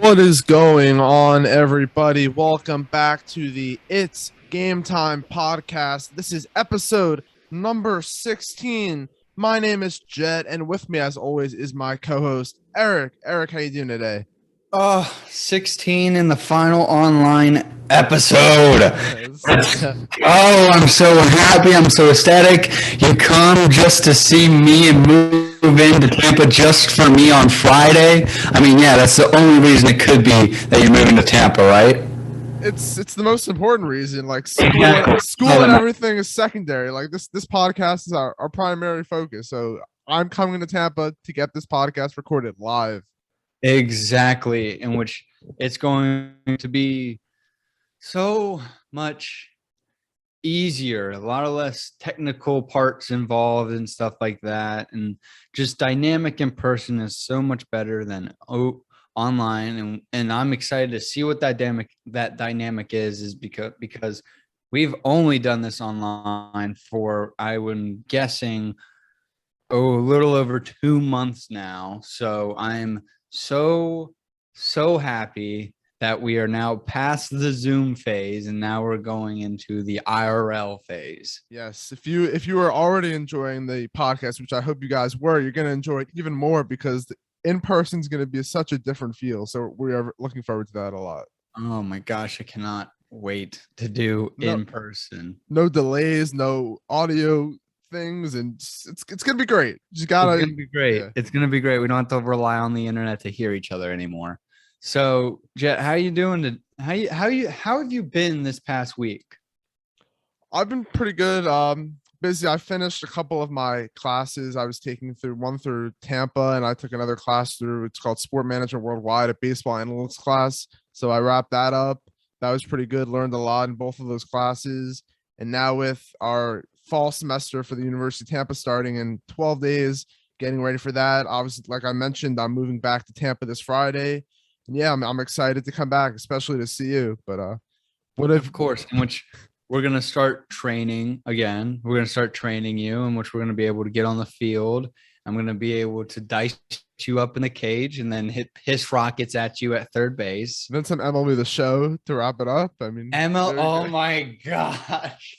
What is going on, everybody? Welcome back to the It's Game Time podcast. This is episode number 16. My name is Jet, and with me, as always, is my co-host, Eric. Eric, how you doing today? 16 in the final online episode. Yes. I'm so happy. I'm so ecstatic. You come just to see me and move into Tampa just for me on Friday. I mean, yeah, that's the only reason it could be that you're moving to Tampa, right? It's the most important reason. Like school and everything is secondary. Like this podcast is our primary focus. So I'm coming to Tampa to get this podcast recorded live. Exactly, in which it's going to be so much easier, a lot of less technical parts involved and stuff like that, and just dynamic in person is so much better than online, and I'm excited to see what that dynamic is because we've only done this online for I'm guessing a little over 2 months now. So I'm so happy that we are now past the Zoom phase and now we're going into the IRL phase. Yes, if you were already enjoying the podcast, which I hope you guys were, you're going to enjoy it even more because in person is going to be such a different feel. So we are looking forward to that a lot. Oh my gosh, I cannot wait to do in person. No delays, no audio things, and it's gonna be great. Just gotta. It's gonna be great. Yeah. It's gonna be great. We don't have to rely on the internet to hear each other anymore. So, Jet, how you doing? How have you been this past week? I've been pretty good. Busy. I finished a couple of my classes I was taking one through Tampa, and I took another class through. It's called Sport Management Worldwide, a baseball analytics class. So I wrapped that up. That was pretty good. Learned a lot in both of those classes. And now with our fall semester for the University of Tampa starting in 12 days, getting ready for that. Obviously, like I mentioned, I'm moving back to Tampa this Friday. And yeah, I'm excited to come back, especially to see you. But of course, in which we're gonna start training again. We're gonna start training you, in which we're gonna be able to get on the field. I'm gonna be able to dice you up in the cage and then hiss rockets at you at third base. Then some MLB The Show to wrap it up. I mean, oh my gosh.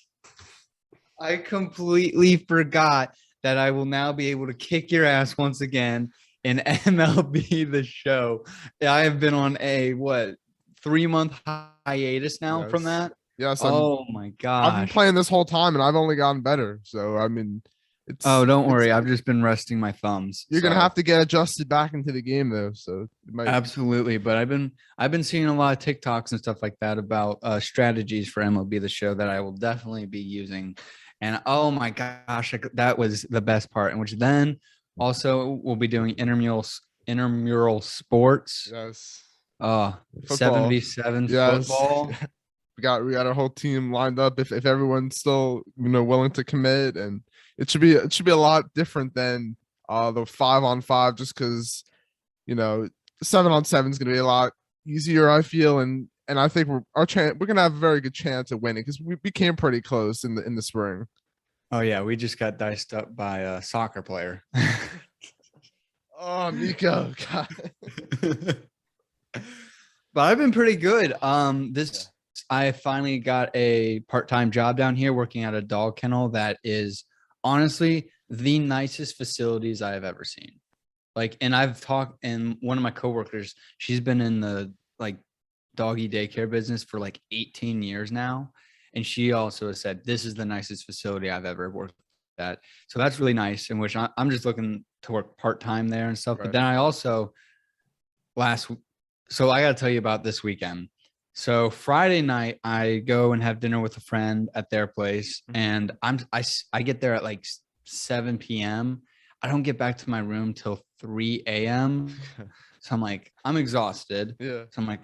I completely forgot that I will now be able to kick your ass once again in MLB The Show. I have been on a 3-month hiatus now from that. Yes. Oh my gosh. I've been playing this whole time and I've only gotten better. So I mean, don't worry. I've just been resting my thumbs. You're gonna have to get adjusted back into the game though. So absolutely. But I've been seeing a lot of TikToks and stuff like that about strategies for MLB The Show that I will definitely be using. And oh my gosh, that was the best part. And which then also we'll be doing intramural sports. Yes. 7v7 yes. football. we got our whole team lined up if everyone's still willing to commit, and it should be a lot different than the 5-on-5 just because 7-on-7 is going to be a lot easier, I feel, and I think we're gonna have a very good chance of winning because we became pretty close in the spring. Oh yeah, we just got diced up by a soccer player. Oh, Nico. But I've been pretty good. I finally got a part-time job down here working at a dog kennel that is honestly the nicest facilities I have ever seen. And I've talked, and one of my coworkers, she's been in the doggy daycare business for 18 years now. And she also has said, this is the nicest facility I've ever worked at. So that's really nice, in which I'm just looking to work part-time there and stuff. Right. But then I also so I got to tell you about this weekend. So Friday night, I go and have dinner with a friend at their place. And I get there at 7 p.m. I don't get back to my room till 3 a.m. So I'm exhausted. Yeah. So I'm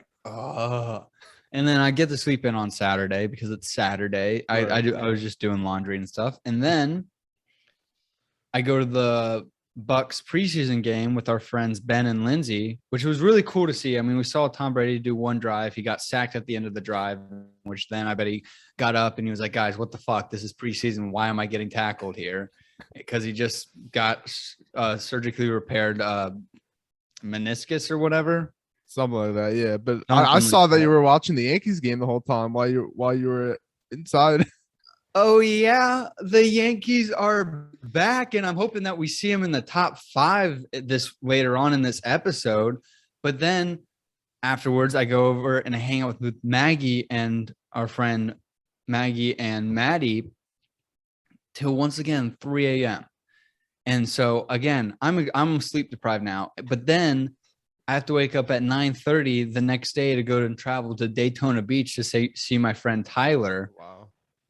and then I get to sleep in on Saturday because it's Saturday. Right. I was just doing laundry and stuff. And then I go to the Bucks preseason game with our friends Ben and Lindsay, which was really cool to see. I mean, we saw Tom Brady do one drive. He got sacked at the end of the drive, which then I bet he got up and he was like, guys, what the fuck? This is preseason. Why am I getting tackled here? Because he just got surgically repaired meniscus or whatever. Something like that. Yeah. But I Something like saw that that. you were watching the Yankees game the whole time while you were inside. Oh yeah, the Yankees are back, and I'm hoping that we see them in the top 5 this later on in this episode. But then afterwards, I go over and I hang out with Maggie and our friend Maggie and Maddie till once again 3 a.m. And so again, I'm sleep deprived now. But then I have to wake up at 9:30 the next day to go and travel to Daytona Beach to see my friend Tyler. Wow.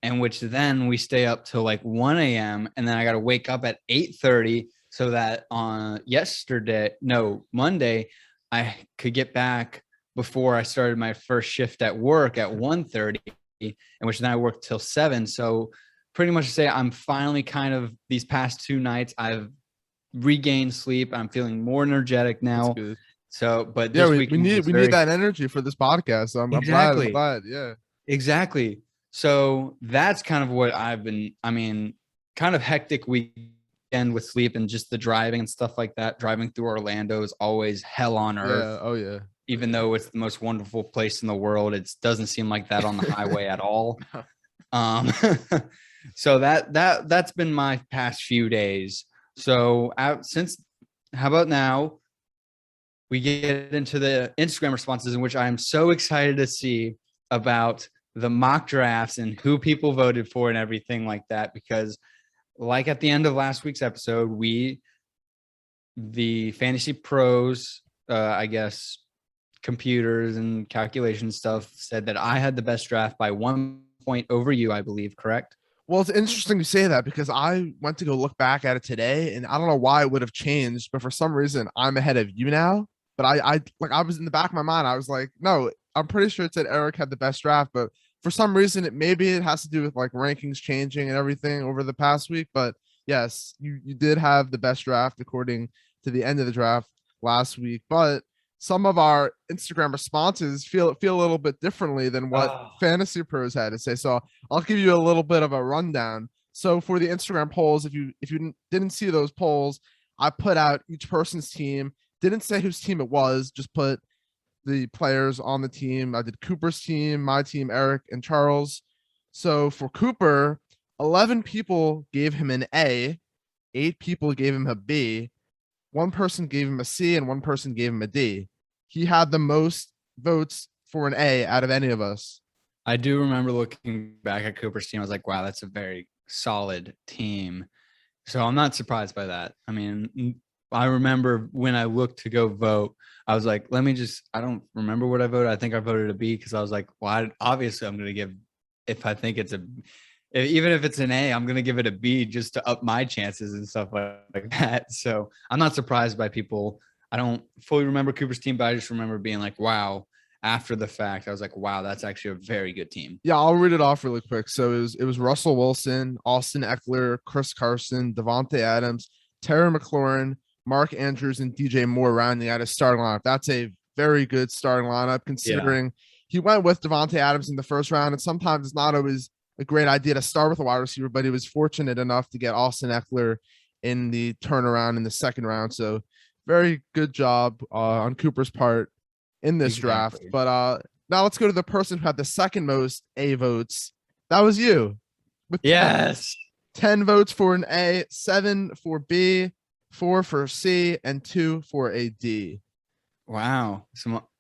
And which then we stay up till like 1 a.m. and then I got to wake up at 8:30 so that on Monday, I could get back before I started my first shift at work at 1:30, in which then I worked till 7. So pretty much to say I'm finally kind of these past 2 nights, I've regained sleep. I'm feeling more energetic now. That's good. So, but Yeah, this we weekend need was we very need that energy for this podcast. So I'm glad. I'm exactly. glad. Yeah. Exactly. So that's kind of what I've been, I mean, kind of hectic weekend with sleep and just the driving and stuff like that. Driving through Orlando is always hell on earth. Yeah. Oh yeah. Even though it's the most wonderful place in the world, it doesn't seem like that on the highway at all. Um, so that's been my past few days. So how about now we get into the Instagram responses, in which I am so excited to see about the mock drafts and who people voted for and everything like that. Because like at the end of last week's episode, the fantasy pros, I guess, computers and calculation stuff said that I had the best draft by 1 point over you, I believe, correct? Well, it's interesting you say that because I went to go look back at it today, and I don't know why it would have changed, but for some reason I'm ahead of you now. But I was in the back of my mind, I was like, no, I'm pretty sure it said Eric had the best draft, but for some reason maybe it has to do with like rankings changing and everything over the past week. But yes, you did have the best draft according to the end of the draft last week. But some of our Instagram responses feel a little bit differently than what Fantasy Pros had to say. So I'll give you a little bit of a rundown. So for the Instagram polls, if you didn't see those polls, I put out each person's team. Didn't say whose team it was, just put the players on the team. I did Cooper's team, my team, Eric and Charles. So for Cooper, 11 people gave him an A, 8 people gave him a B, 1 person gave him a C, and 1 person gave him a D. He had the most votes for an A out of any of us. I do remember looking back at Cooper's team. I was like, wow, that's a very solid team. So I'm not surprised by that. I mean, I remember when I looked to go vote, I was like, I don't remember what I voted. I think I voted a B because I was like, well, obviously I'm going to give, if I think even if it's an A, I'm going to give it a B just to up my chances and stuff like that. So I'm not surprised by people. I don't fully remember Cooper's team, but I just remember being like, wow, after the fact, I was like, wow, that's actually a very good team. Yeah, I'll read it off really quick. So it was Russell Wilson, Austin Eckler, Chris Carson, Devontae Adams, Terry McLaurin, Mark Andrews, and DJ Moore rounding out his starting lineup. That's a very good starting lineup considering he went with Devontae Adams in the first round. And sometimes it's not always a great idea to start with a wide receiver, but he was fortunate enough to get Austin Eckler in the turnaround in the second round. So very good job on Cooper's part in this draft. But now let's go to the person who had the second most A votes. That was you. With 10 votes for an A, 7 for B, 4 for C, and 2 for a D. Wow.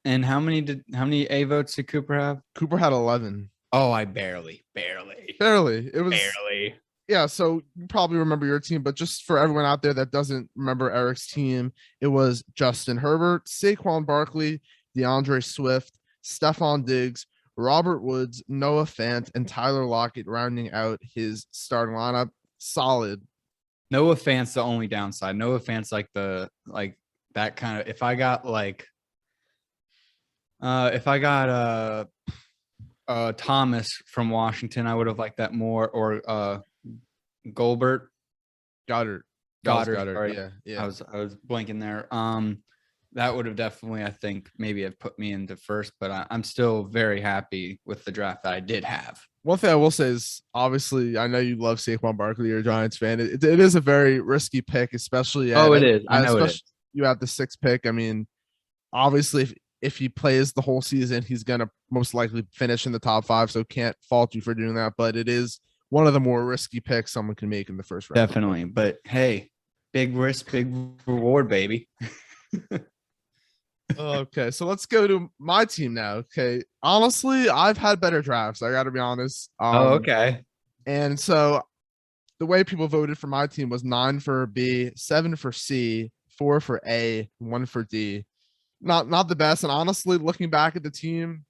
And how many A votes did Cooper have? Cooper had 11. Oh, I barely. It was barely. Yeah, so you probably remember your team, but just for everyone out there that doesn't remember Eric's team, it was Justin Herbert, Saquon Barkley, DeAndre Swift, Stephon Diggs, Robert Woods, Noah Fant, and Tyler Lockett rounding out his starting lineup. Solid. Noah Fant's the only downside. Noah Fant's like that kind of, if I got Thomas from Washington, I would have liked that more, or Goddard. Sorry. Yeah. I was blanking there. That would have definitely, I think, maybe have put me into first, but I'm still very happy with the draft that I did have. One thing I will say is, obviously, I know you love Saquon Barkley. You're a Giants fan. It is a very risky pick, especially. It is. I know it is. You have the 6th pick. I mean, obviously, if he plays the whole season, he's gonna most likely finish in the top 5. So can't fault you for doing that. But it is one of the more risky picks someone can make in the first round. Definitely. But hey, big risk, big reward, baby. Okay, so let's go to my team now. Okay, honestly, I've had better drafts. I got to be honest. Okay. And so the way people voted for my team was 9 for B, 7 for C, 4 for A, 1 for D. Not the best. And honestly, looking back at the team,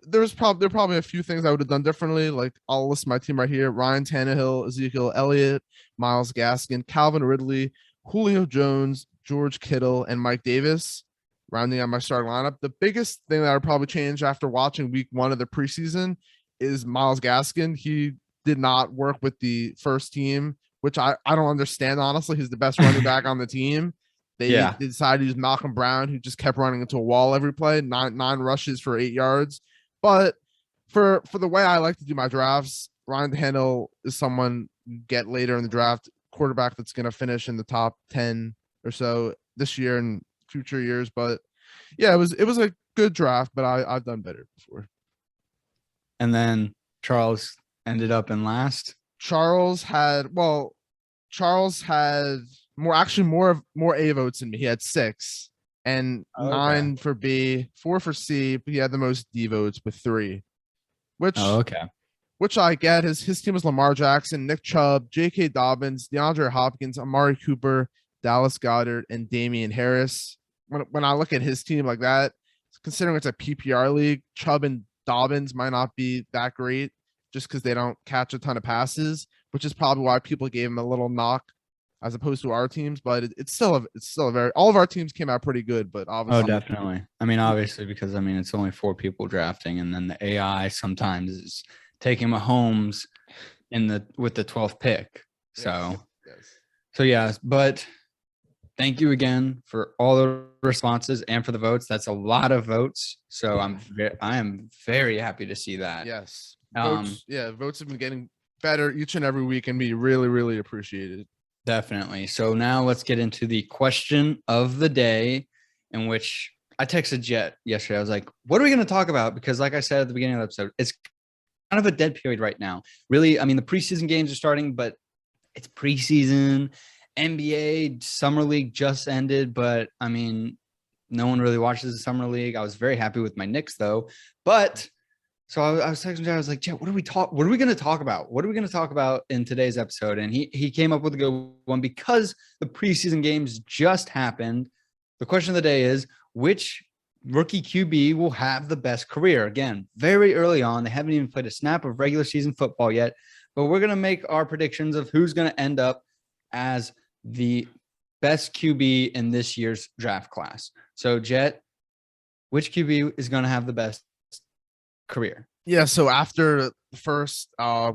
there are probably a few things I would have done differently. Like I'll list my team right here: Ryan Tannehill, Ezekiel Elliott, Miles Gaskin, Calvin Ridley, Julio Jones, George Kittle, and Mike Davis. Rounding out my starting lineup. The biggest thing that I would probably change after watching week 1 of the preseason is Miles Gaskin. He did not work with the first team, which I don't understand. Honestly, he's the best running back on the team. They decided to use Malcolm Brown, who just kept running into a wall every play, nine rushes for 8 yards. But for the way I like to do my drafts, Ryan Tannehill is someone you get later in the draft, quarterback that's going to finish in the top 10 or so this year and future years. But yeah, it was a good draft, but I've done better before. And then Charles ended up in last. Charles had more A votes than me. He had 6 and 9 for B, 4 for C, but he had the most D votes with 3. Which I get. His team was Lamar Jackson, Nick Chubb, J.K. Dobbins, DeAndre Hopkins, Amari Cooper, Dallas Goedert, and Damian Harris. When I look at his team like that, considering it's a PPR league, Chubb and Dobbins might not be that great just because they don't catch a ton of passes, which is probably why people gave him a little knock as opposed to our teams. But it's still a very, all of our teams came out pretty good, but obviously. Oh, definitely. I mean, obviously, because it's only 4 people drafting, and then the AI sometimes is taking Mahomes with the 12th pick. So, yes. But thank you again for all the responses and for the votes. That's a lot of votes. So I am very happy to see that. Yes. Votes have been getting better each and every week, and we really, really appreciate it. Definitely. So now let's get into the question of the day, in which I texted Jet yesterday. I was like, what are we going to talk about? Because like I said at the beginning of the episode, it's kind of a dead period right now. Really, the preseason games are starting, but it's preseason. NBA Summer League just ended, but no one really watches the Summer League. I was very happy with my Knicks though. But so I was texting Jet. I was like, Jet, what are we going to talk about? What are we going to talk about in today's episode? And he came up with a good one because the preseason games just happened. The question of the day is, which rookie QB will have the best career? Again, very early on. They haven't even played a snap of regular season football yet, but we're going to make our predictions of who's going to end up as the best QB in this year's draft class. So, Jet, which QB is going to have the best career? Yeah, so after the first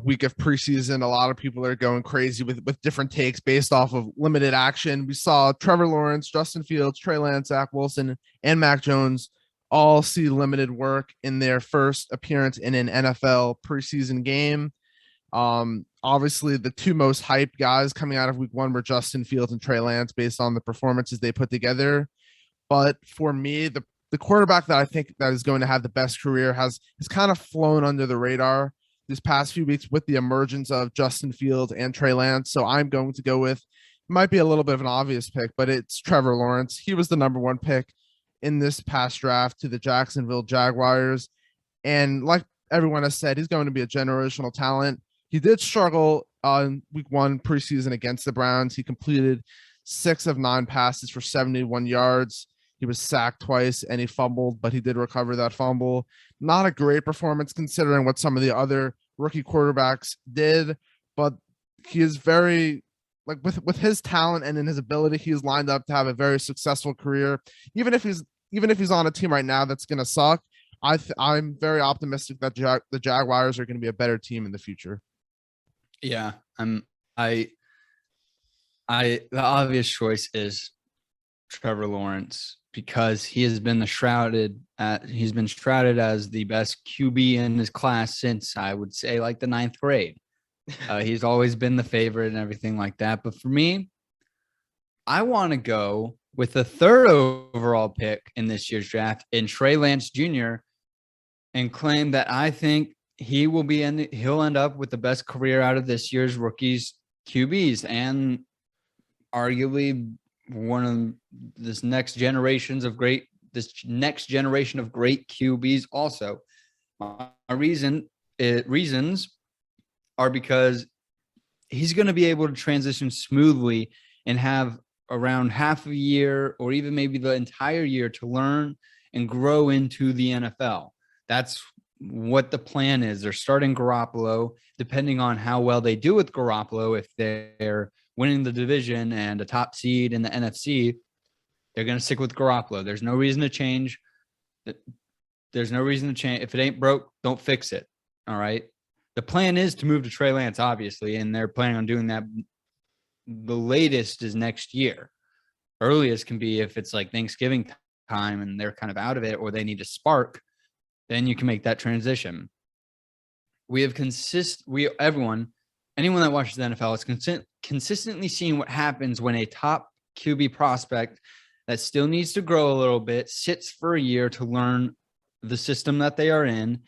week of preseason, a lot of people are going crazy with different takes based off of limited action. We saw Trevor Lawrence, Justin Fields, Trey Lance, Zach Wilson, and Mac Jones all see limited work in their first appearance in an NFL preseason game. Obviously, the 2 most hyped guys coming out of week 1 were Justin Fields and Trey Lance based on the performances they put together. But for me, the quarterback that I think that is going to have the best career has kind of flown under the radar this past few weeks with the emergence of Justin Fields and Trey Lance. So I'm going to go with, might be a little bit of an obvious pick, but it's Trevor Lawrence. He was the number 1 pick in this past draft to the Jacksonville Jaguars. And like everyone has said, he's going to be a generational talent. He did struggle on week 1 preseason against the Browns. He completed 6 of 9 passes for 71 yards. He was sacked twice and he fumbled, but he did recover that fumble. Not a great performance considering what some of the other rookie quarterbacks did, but he is very, like, with his talent and in his ability, he's lined up to have a very successful career. Even if he's on a team right now that's going to suck, I'm very optimistic that the Jaguars are going to be a better team in the future. Yeah, the obvious choice is Trevor Lawrence because he's been shrouded as the best QB in his class since, I would say, like the 9th grade. He's always been the favorite and everything like that. But for me, I want to go with the third overall pick in this year's draft in Trey Lance Jr. and claim that I think he'll end up with the best career out of this year's rookies QBs and arguably one of this next generation of great QBs also. My reasons are because he's going to be able to transition smoothly and have around half a year or even maybe the entire year to learn and grow into the NFL. That's what the plan is. They're starting Garoppolo, depending on how well they do with Garoppolo. If they're winning the division and a top seed in the NFC, they're going to stick with Garoppolo. There's no reason to change. There's no reason to change. If it ain't broke, don't fix it. All right. The plan is to move to Trey Lance, obviously, and they're planning on doing that. The latest is next year. Earliest can be if it's like Thanksgiving time and they're kind of out of it or they need a spark, then you can make that transition. Anyone that watches the NFL is consistently seeing what happens when a top QB prospect that still needs to grow a little bit sits for a year to learn the system that they are in,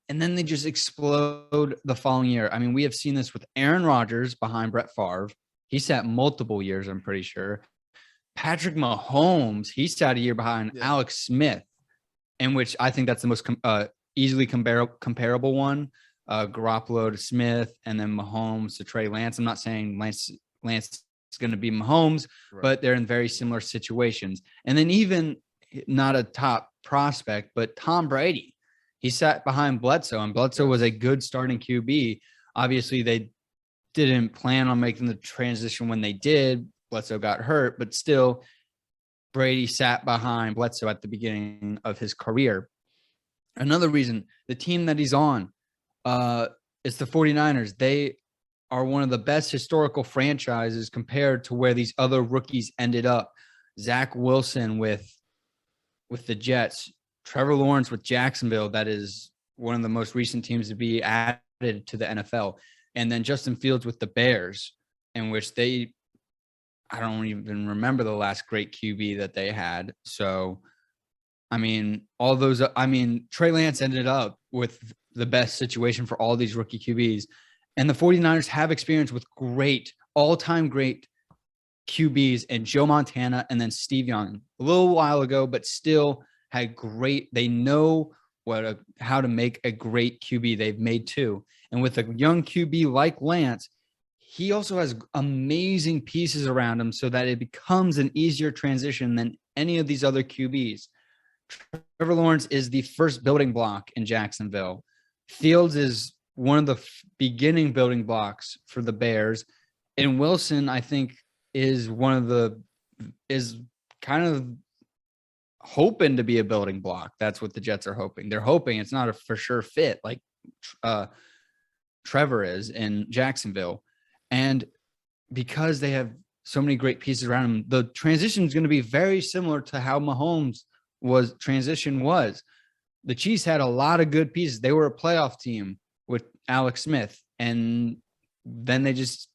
and then they just explode the following year. I mean, we have seen this with Aaron Rodgers behind Brett Favre. He sat multiple years, I'm pretty sure. Patrick Mahomes, he sat a year behind Alex Smith, in which I think that's the most easily comparable one. Garoppolo to Smith, and then Mahomes to Trey Lance. I'm not saying Lance is going to be Mahomes, right, but they're in very similar situations. And then even not a top prospect, but Tom Brady, he sat behind Bledsoe, and Bledsoe was a good starting QB. Obviously, they didn't plan on making the transition when they did. Bledsoe got hurt, but still, Brady sat behind Bledsoe at the beginning of his career. Another reason, the team that he's on, is the 49ers. They are one of the best historical franchises compared to where these other rookies ended up. Zach Wilson with the Jets, Trevor Lawrence with Jacksonville, that is one of the most recent teams to be added to the NFL. And then Justin Fields with the Bears, in which I don't even remember the last great QB that they had. So, I mean, Trey Lance ended up with the best situation for all these rookie QBs. And the 49ers have experience with all-time great QBs and Joe Montana and then Steve Young a little while ago, but still had they know how to make a great QB. They've made two. And with a young QB like Lance, he also has amazing pieces around him so that it becomes an easier transition than any of these other QBs. Trevor Lawrence is the first building block in Jacksonville. Fields is one of the beginning building blocks for the Bears. And Wilson, I think, is kind of hoping to be a building block. That's what the Jets are hoping. They're hoping it's not a for sure fit like Trevor is in Jacksonville. And because they have so many great pieces around him, the transition is going to be very similar to how Mahomes' transition was. The Chiefs had a lot of good pieces. They were a playoff team with Alex Smith, and then they just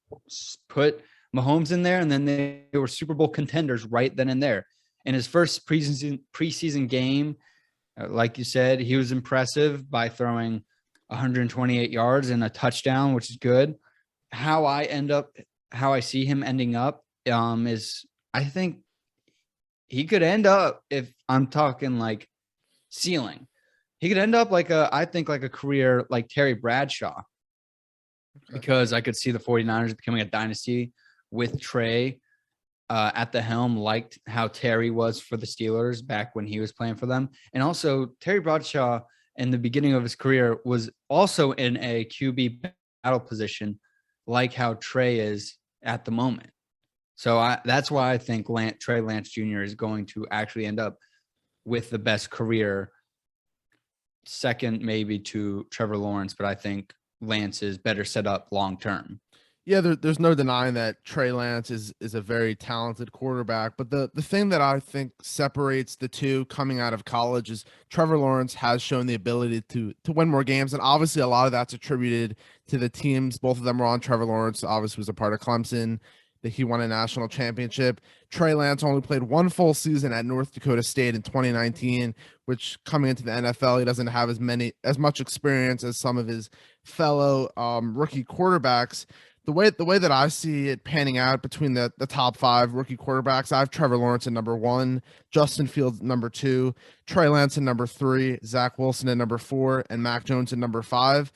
put Mahomes in there, and then they were Super Bowl contenders right then and there. In his first preseason game, like you said, he was impressive by throwing 128 yards and a touchdown, which is good. How I see him ending up is I think he could end up, if I'm talking like ceiling, he could end up like a career like Terry Bradshaw, because I could see the 49ers becoming a dynasty with Trey at the helm, like how Terry was for the Steelers back when he was playing for them. And also Terry Bradshaw in the beginning of his career was also in a QB battle position, like how Trey is at the moment. So that's why I think Trey Lance Jr. is going to actually end up with the best career, second maybe to Trevor Lawrence, but I think Lance is better set up long-term. Yeah, there's no denying that Trey Lance is a very talented quarterback. But the thing that I think separates the two coming out of college is Trevor Lawrence has shown the ability to win more games. And obviously a lot of that's attributed to the teams. Both of them were on Trevor Lawrence, obviously was a part of Clemson. that he won a national championship. Trey Lance only played one full season at North Dakota State in 2019, which coming into the NFL, he doesn't have as much experience as some of his fellow rookie quarterbacks. The way that I see it panning out between the top five rookie quarterbacks, I have Trevor Lawrence at number one, Justin Fields number two, Trey Lance at number three, Zach Wilson at number four, and Mac Jones at number five.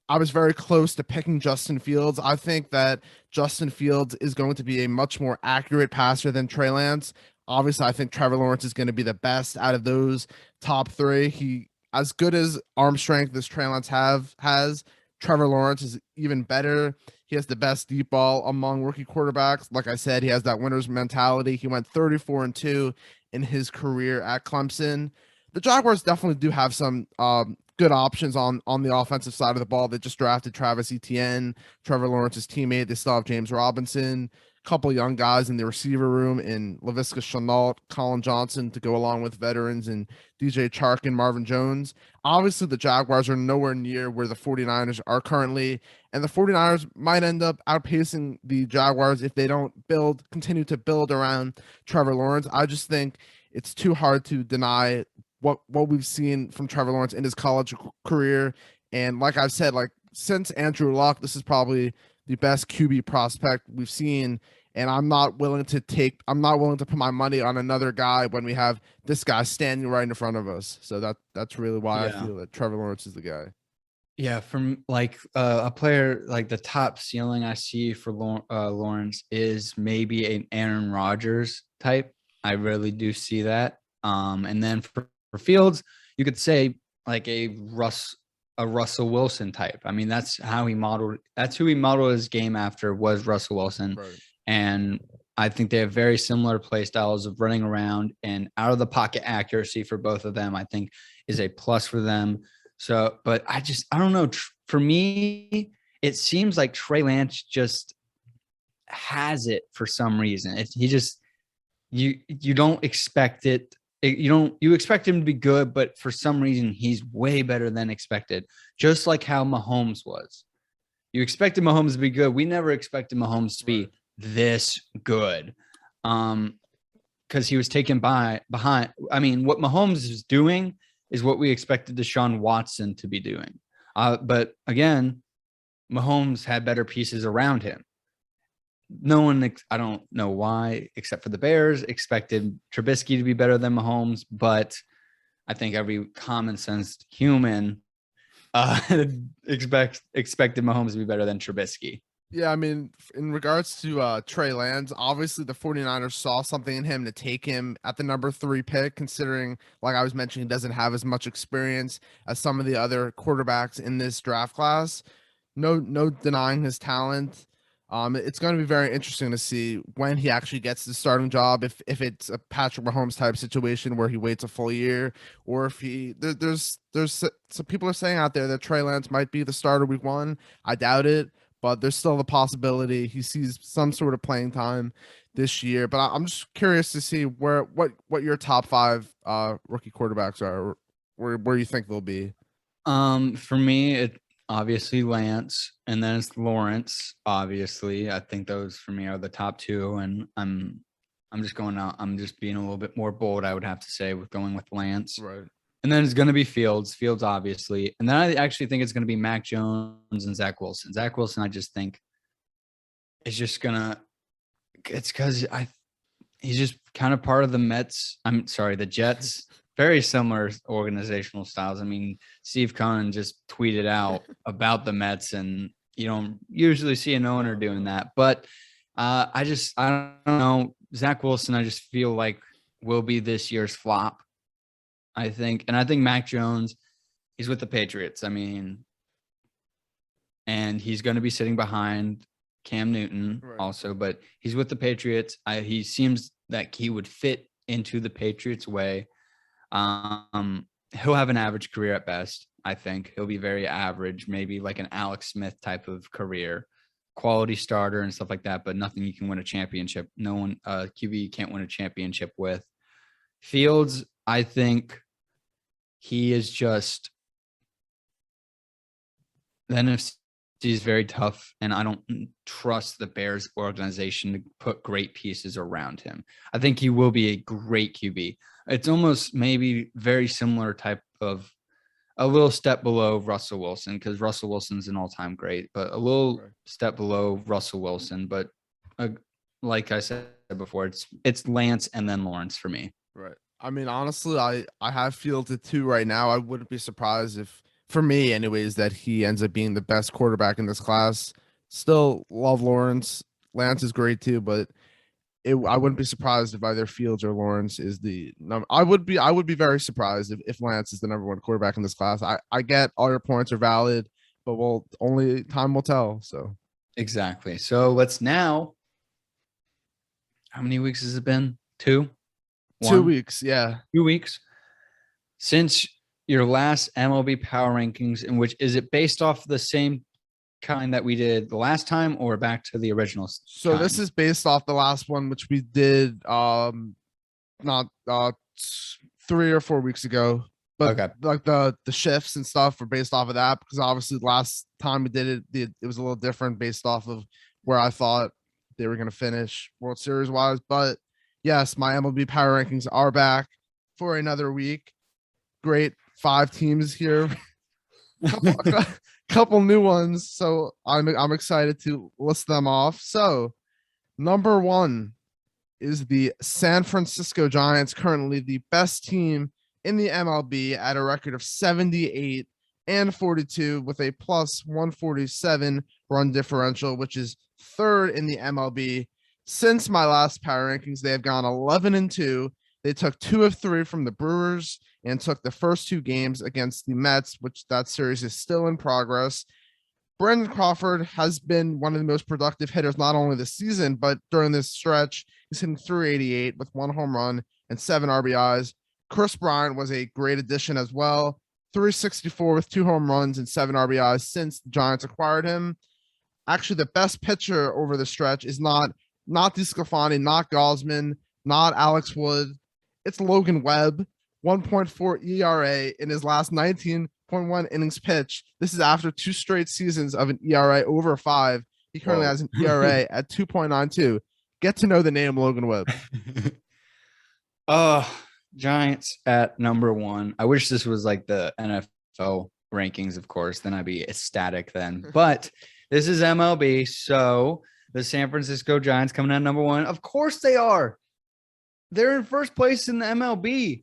I was very close to picking Justin Fields. I think that Justin Fields is going to be a much more accurate passer than Trey Lance. Obviously, I think Trevor Lawrence is going to be the best out of those top three. He, as good as arm strength as Trey Lance has, Trevor Lawrence is even better. He has the best deep ball among rookie quarterbacks. Like I said, he has that winner's mentality. He went 34-2 in his career at Clemson. The Jaguars definitely do have some good options on the offensive side of the ball. They just drafted Travis Etienne, Trevor Lawrence's teammate. They still have James Robinson, a couple young guys in the receiver room in Laviska Shenault, Colin Johnson to go along with veterans, and DJ Chark and Marvin Jones. Obviously, the Jaguars are nowhere near where the 49ers are currently, and the 49ers might end up outpacing the Jaguars if they don't continue to build around Trevor Lawrence. I just think it's too hard to deny what we've seen from Trevor Lawrence in his college career. And like I've said, like since Andrew Luck, this is probably the best QB prospect we've seen. And I'm not willing to put my money on another guy when we have this guy standing right in front of us. So that's really why I feel that Trevor Lawrence is the guy. Yeah, from like a player, like the top ceiling I see for Lawrence is maybe an Aaron Rodgers type. I really do see that. And then for Fields, you could say like a Russell Wilson type. I mean, that's who he modeled his game after, was Russell Wilson. Right. And I think they have very similar play styles of running around, and out of the pocket accuracy for both of them, I think is a plus for them. So, but I don't know. For me, it seems like Trey Lance just has it for some reason. You don't expect it. You expect him to be good, but for some reason he's way better than expected. Just like how Mahomes was. You expected Mahomes to be good. We never expected Mahomes to be this good. Because he was taken behind. I mean, what Mahomes is doing is what we expected Deshaun Watson to be doing. But again, Mahomes had better pieces around him. No one, I don't know why, except for the Bears, expected Trubisky to be better than Mahomes, but I think every common sense human expected Mahomes to be better than Trubisky. Yeah, I mean, in regards to Trey Lance, obviously the 49ers saw something in him to take him at the number 3 pick, considering, like I was mentioning, he doesn't have as much experience as some of the other quarterbacks in this draft class. No denying his talent. It's going to be very interesting to see when he actually gets the starting job, if it's a Patrick Mahomes type situation where he waits a full year, or if there's some people are saying out there that Trey Lance might be the starter week 1. I doubt it, but there's still the possibility he sees some sort of playing time this year. But I'm just curious to see what your top 5 rookie quarterbacks are, where you think they'll be. For me, it obviously Lance, and then it's Lawrence. Obviously, I think those for me are the top 2, and I'm just going out. I'm just being a little bit more bold, I would have to say, with going with Lance. Right. And then it's going to be Fields, obviously. And then I actually think it's going to be Mac Jones and Zach Wilson. Zach Wilson, I just think is just going to – it's because he's just kind of part of the Mets – the Jets. Very similar organizational styles. I mean, Steve Cohen just tweeted out about the Mets, and you don't usually see an owner doing that. But I don't know. Zach Wilson, I just feel like will be this year's flop, I think. And I think Mac Jones, he's with the Patriots. I mean, and he's going to be sitting behind Cam Newton also, but he's with the Patriots. He seems like he would fit into the Patriots way. He'll have an average career at best. I think he'll be very average, maybe like an Alex Smith type of career, quality starter and stuff like that, but nothing you can win a championship. No one, QB can't win a championship with. Fields, I think he is just the NFC is very tough, and I don't trust the Bears organization to put great pieces around him. I think he will be a great QB. It's almost maybe very similar type of a little step below Russell Wilson, because Russell Wilson's an all-time great, but a little step below Russell Wilson. But like I said before, it's Lance and then Lawrence for me. Right. I mean, honestly, I have Fields at 2 right now. I wouldn't be surprised if, for me anyways, that he ends up being the best quarterback in this class. Still love Lawrence. Lance is great too, but I wouldn't be surprised if either Fields or Lawrence is the number. I would be very surprised if Lance is the number 1 quarterback in this class. I get all your points are valid, but only time will tell. So exactly. So let's now. How many weeks has it been? 2? 2 weeks. Yeah. 2 weeks since your last MLB Power Rankings, in which is it based off the same kind that we did the last time, or back to the original? So this is based off the last one, which we did not 3 or 4 weeks ago, but okay. Like the shifts and stuff were based off of that, because obviously last time we did it was a little different based off of where I thought they were going to finish World Series wise. But yes, my MLB Power Rankings are back for another week. Great 5 teams here. Couple new ones, so I'm excited to list them off. So number 1 is the San Francisco Giants, currently the best team in the MLB at a record of 78 and 42 with a plus 147 run differential, which is 3rd in the MLB. Since my last Power Rankings, they have gone 11-2. They took 2 of 3 from the Brewers and took the first 2 games against the Mets, which that series is still in progress. Brandon Crawford has been one of the most productive hitters, not only this season, but during this stretch. He's hitting 388 with 1 home run and 7 RBIs. Chris Bryant was a great addition as well. 364 with 2 home runs and 7 RBIs since the Giants acquired him. Actually, the best pitcher over the stretch is not DeSclafani, not Gosman, not Alex Wood. It's Logan Webb, 1.4 ERA in his last 19.1 innings pitched. This is after 2 straight seasons of an ERA over 5. He currently has an ERA at 2.92. Get to know the name Logan Webb. Giants at number 1. I wish this was like the NFL rankings, of course. Then I'd be ecstatic then. But this is MLB, so the San Francisco Giants coming in number 1. Of course they are. They're in first place in the MLB.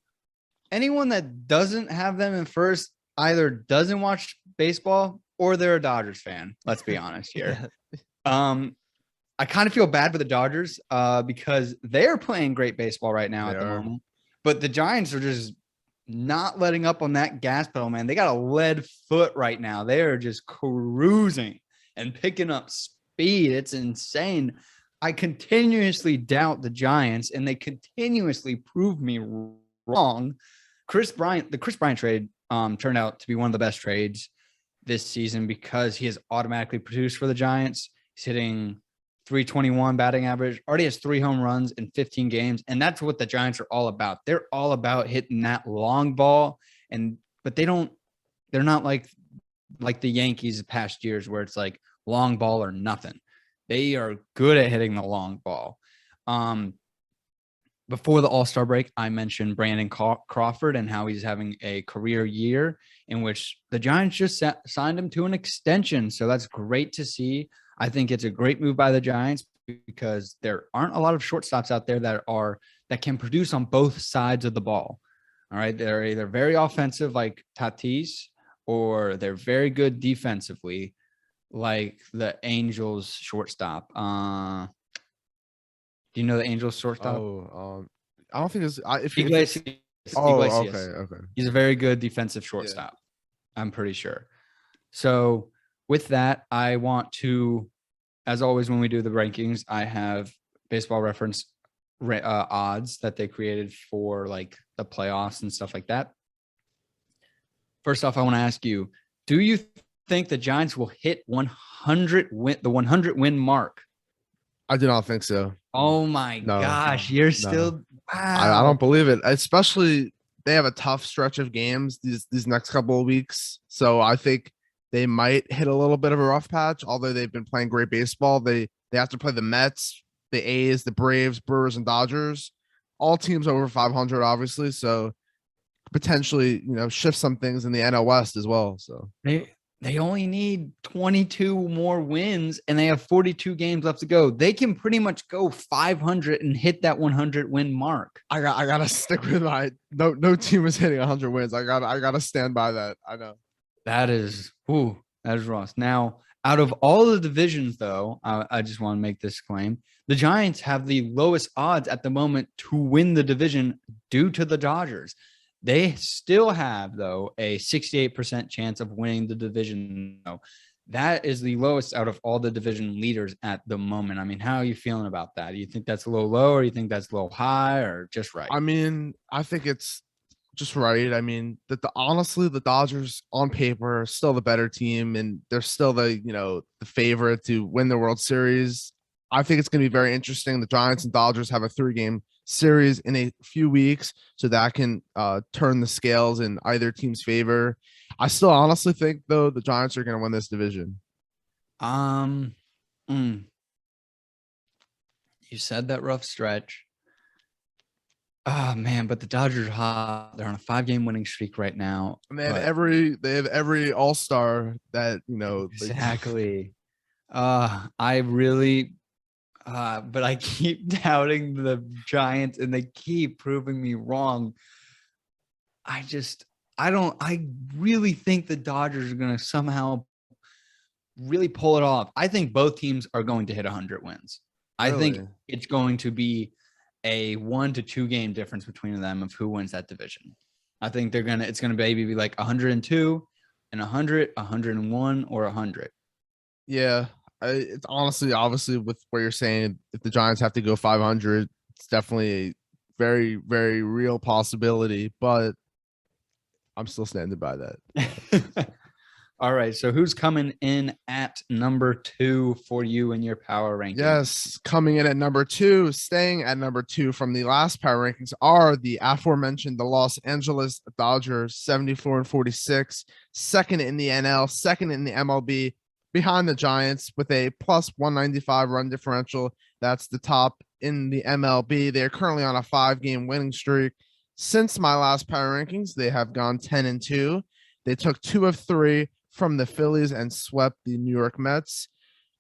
Anyone that doesn't have them in first either doesn't watch baseball or they're a Dodgers fan. Let's be honest here. I kind of feel bad for the Dodgers because they're playing great baseball right now at the moment. But the Giants are just not letting up on that gas pedal, man. They got a lead foot right now. They are just cruising and picking up speed. It's insane. I continuously doubt the Giants, and they continuously prove me wrong. The Chris Bryant trade turned out to be one of the best trades this season because he has automatically produced for the Giants. He's hitting 321 batting average, already has 3 home runs in 15 games. And that's what the Giants are all about. They're all about hitting that long ball. But they're not like the Yankees of past years where it's like long ball or nothing. They are good at hitting the long ball. Before the All-Star break, I mentioned Brandon Crawford and how he's having a career year in which the Giants just signed him to an extension. So that's great to see. I think it's a great move by the Giants because there aren't a lot of shortstops out there that can produce on both sides of the ball. All right. They're either very offensive like Tatis, or they're very good defensively like the Angels shortstop. Do you know the Angels shortstop? I don't think it's Iglesias. Okay. He's a very good defensive shortstop. Yeah. I'm pretty sure. So with that, I want to, as always, when we do the rankings, I have Baseball Reference odds that they created for like the playoffs and stuff like that. First off, I want to ask you, do you think the Giants will hit the 100 win mark? I do not think so. Oh my gosh, you're still wow. I don't believe it. Especially they have a tough stretch of games these next couple of weeks. So I think they might hit a little bit of a rough patch. Although they've been playing great baseball, they have to play the Mets, the A's, the Braves, Brewers, and Dodgers. All teams over 500, obviously. So potentially, shift some things in the NL West as well. So they only need 22 more wins and they have 42 games left to go. They can pretty much go 500 and hit that 100 win mark. I gotta stick with my no team is hitting 100 wins. I gotta stand by that. I know that is Ross. Now, out of all the divisions, though, I just want to make this claim: the Giants have the lowest odds at the moment to win the division due to the Dodgers. They still have, though, a 68% chance of winning the division. Though. That is the lowest out of all the division leaders at the moment. I mean, how are you feeling about that? Do you think that's a little low, or do you think that's a little high, or just right? I mean, I think it's just right. I mean, honestly, the Dodgers on paper are still the better team, and they're still the favorite to win the World Series. I think it's going to be very interesting. The Giants and Dodgers have a 3-game series in a few weeks, so that can turn the scales in either team's favor. I still honestly think, though, the Giants are going to win this division. You said that rough stretch. Oh man, but the Dodgers are hot. They're on a 5-game winning streak right now. And they have every all-star that exactly. I really but I keep doubting the Giants and they keep proving me wrong. I really think the Dodgers are going to somehow really pull it off. I think both teams are going to hit 100 wins. Really? I think it's going to be a 1 to 2 game difference between them of who wins that division. I think it's going to maybe be like 102 and 100, 101 or 100. Yeah. It's honestly, obviously, with what you're saying, if the Giants have to go 500, it's definitely a very, very real possibility, but I'm still standing by that. All right. So who's coming in at number 2 for you in your power rankings? Yes, coming in at number 2, staying at number 2 from the last power rankings are the aforementioned the Los Angeles Dodgers, 74-46, second in the NL, second in the MLB, behind the Giants with a plus 195 run differential. That's the top in the MLB. They're currently on a 5-game winning streak. Since my last power rankings, they have gone 10-2. They took 2 of 3 from the Phillies and swept the New York Mets.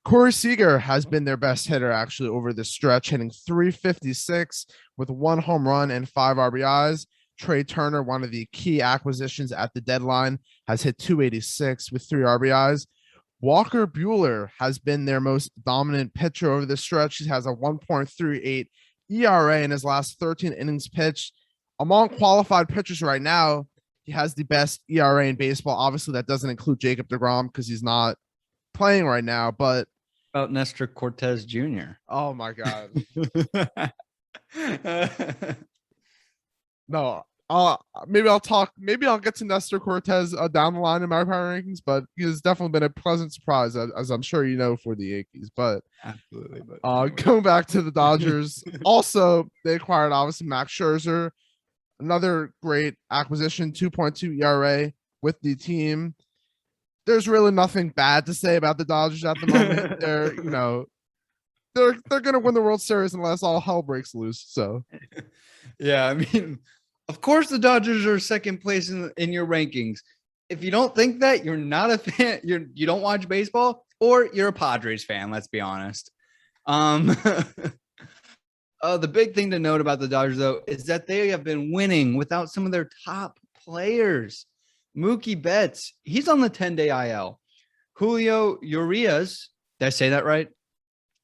Corey Seager has been their best hitter actually over the stretch, hitting 356 with 1 home run and 5 RBIs. Trey Turner, one of the key acquisitions at the deadline, has hit 286 with 3 RBIs. Walker Buehler has been their most dominant pitcher over the stretch. He has a 1.38 ERA in his last 13 innings pitched. Among qualified pitchers right now, he has the best ERA in baseball. Obviously, that doesn't include Jacob deGrom because he's not playing right now. But about Nestor Cortez Jr. Oh my God. No. Maybe I'll get to Nestor Cortez down the line in my power rankings, but he has definitely been a pleasant surprise, as I'm sure you know, for the Yankees. But absolutely. But going back to the Dodgers, also they acquired obviously Max Scherzer, another great acquisition, 2.2 ERA with the team. There's really nothing bad to say about the Dodgers at the moment. They're gonna win the World Series unless all hell breaks loose. So yeah, I mean, of course the Dodgers are second place in your rankings. If you don't think that, you're not a fan, you don't watch baseball, or you're a Padres fan, let's be honest. The big thing to note about the Dodgers, though, is that they have been winning without some of their top players. Mookie Betts, he's on the 10-day IL. Julio Urias, did I say that right?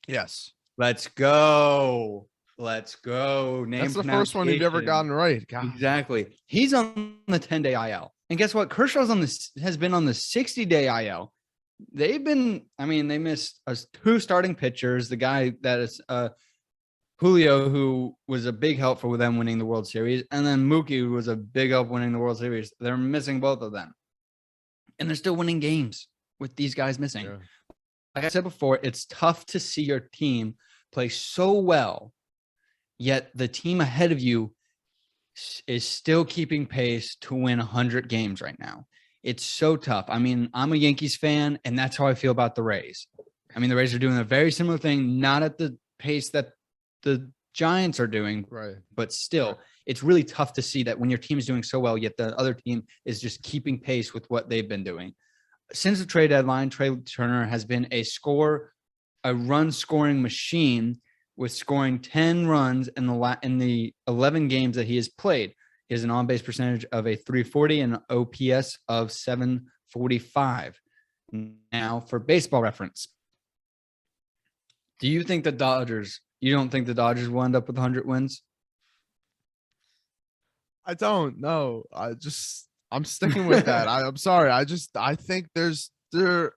Yes. Let's go. Let's go. That's the first one you've ever gotten right. God. Exactly. He's on the 10-day IL. And guess what? Kershaw's has been on the 60-day IL. They missed 2 starting pitchers. The guy that is Julio, who was a big help for them winning the World Series, and then Mookie, who was a big help winning the World Series. They're missing both of them. And they're still winning games with these guys missing. Yeah. Like I said before, it's tough to see your team play so well, yet the team ahead of you is still keeping pace to win 100 games right now. It's so tough. I mean, I'm a Yankees fan, and that's how I feel about the Rays. I mean, the Rays are doing a very similar thing, not at the pace that the Giants are doing, Right. but still, it's really tough to see that when your team is doing so well, yet the other team is just keeping pace with what they've been doing. Since the trade deadline, Trey Turner has been a run scoring machine with scoring 10 runs in the 11 games that he has played. He has an on-base percentage of a 340 and an OPS of 745. Now, for baseball reference, you don't think the Dodgers will end up with 100 wins? I don't know. I'm sticking with that. I'm sorry. I think there